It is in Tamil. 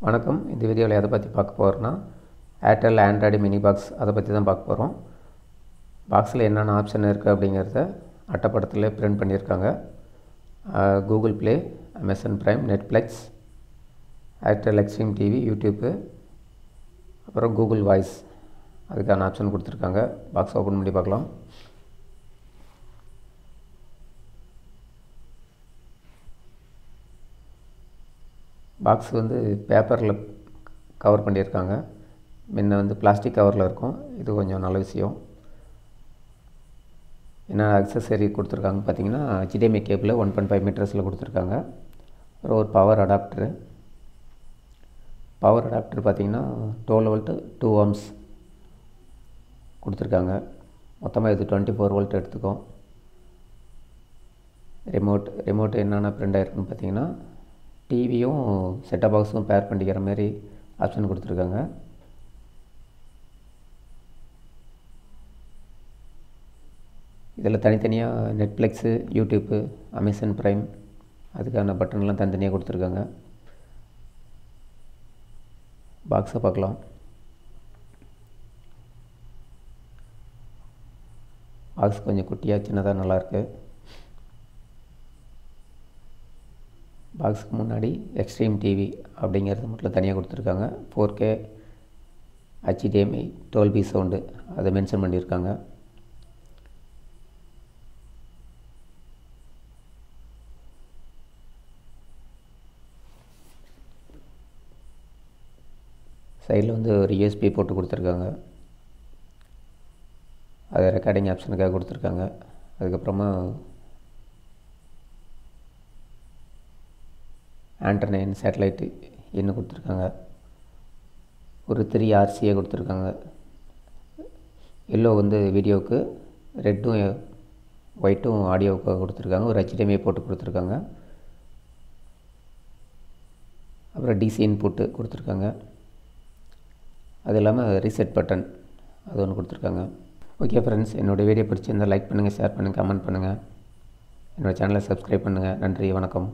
வணக்கம். இந்த வீடியோவில் எதை பற்றி பார்க்க போகிறோன்னா ஏர்டெல் ஆண்ட்ராய்டு மினி பாக்ஸ் அதை பற்றி தான் பார்க்க போகிறோம். பாக்ஸில் என்னென்ன ஆப்ஷன் இருக்குது அப்படிங்கிறத அட்டைப்படத்தில் பிரிண்ட் பண்ணியிருக்காங்க. Google play, Amazon prime, Netflix, Airtel extreme TV, YouTube, அப்புறம் கூகுள் வாய்ஸ் அதுக்கான ஆப்ஷன் கொடுத்துருக்காங்க. பாக்ஸ் ஓப்பன் பண்ணி பார்க்கலாம். பாக்ஸ் வந்து பேப்பரில் கவர் பண்ணியிருக்காங்க. முன்ன வந்து பிளாஸ்டிக் கவரில் இருக்கும். இது கொஞ்சம் நல்ல விஷயம். என்ன அக்சஸரி கொடுத்துருக்காங்க பார்த்தீங்கன்னா, HDMI கேபிள் 1.5 மீட்டர்ஸில் கொடுத்துருக்காங்க. அப்புறம் ஒரு பவர் அடாப்டரு பார்த்திங்கன்னா 12 வோல்ட்டு 2 ohms கொடுத்துருக்காங்க. மொத்தமாக இது 24 வோல்ட் எடுத்துக்கும். ரிமோட் என்னென்ன பிரிண்ட் ஆகிருக்குன்னு பார்த்தீங்கன்னா, டிவியும் செட்டப் பாக்ஸும் பேர் பண்ணிக்கிற மாதிரி ஆப்ஷன் கொடுத்துருக்காங்க. இதில் தனித்தனியாக நெட்ஃப்ளிக்ஸு, யூடியூப்பு, அமேசான் ப்ரைம் அதுக்கான பட்டன்லாம் தனித்தனியாக கொடுத்துருக்காங்க. பாக்ஸை பார்க்கலாம். பாக்ஸ் கொஞ்சம் குட்டியாக சின்னதாக நல்லாயிருக்கு. பாக்ஸுக்கு முன்னாடி எக்ஸ்ட்ரீம் டிவி அப்படிங்கிறது மட்டும் தனியாக கொடுத்துருக்காங்க. 4K HDMI 12B சவுண்டு அதை மென்ஷன் பண்ணியிருக்காங்க. சைடில் வந்து ஒரு USB போட்டு கொடுத்துருக்காங்க. அது ரெக்கார்டிங் ஆப்ஷனுக்காக கொடுத்துருக்காங்க. அதுக்கப்புறமா ஆண்டர்னா சேட்டலைட்டு இன்னும் கொடுத்துருக்காங்க. ஒரு 3 RCA கொடுத்துருக்காங்க. எல்லோ வந்து வீடியோவுக்கு, ரெட்டும் ஒயிட்டும் ஆடியோவுக்கு கொடுத்துருக்காங்க. ஒரு HDMI போட்டு கொடுத்துருக்காங்க. அப்புறம் DC இன்புட்டு கொடுத்துருக்காங்க. அது இல்லாமல் ரீசெட் பட்டன் அது ஒன்று கொடுத்துருக்காங்க. ஓகே ஃப்ரெண்ட்ஸ், என்னோடய வீடியோ பிடிச்சிருந்தால் லைக் பண்ணுங்கள், ஷேர் பண்ணுங்கள், கமெண்ட் பண்ணுங்கள். என்னோடய சேனலை சப்ஸ்கிரைப் பண்ணுங்கள். நன்றி, வணக்கம்.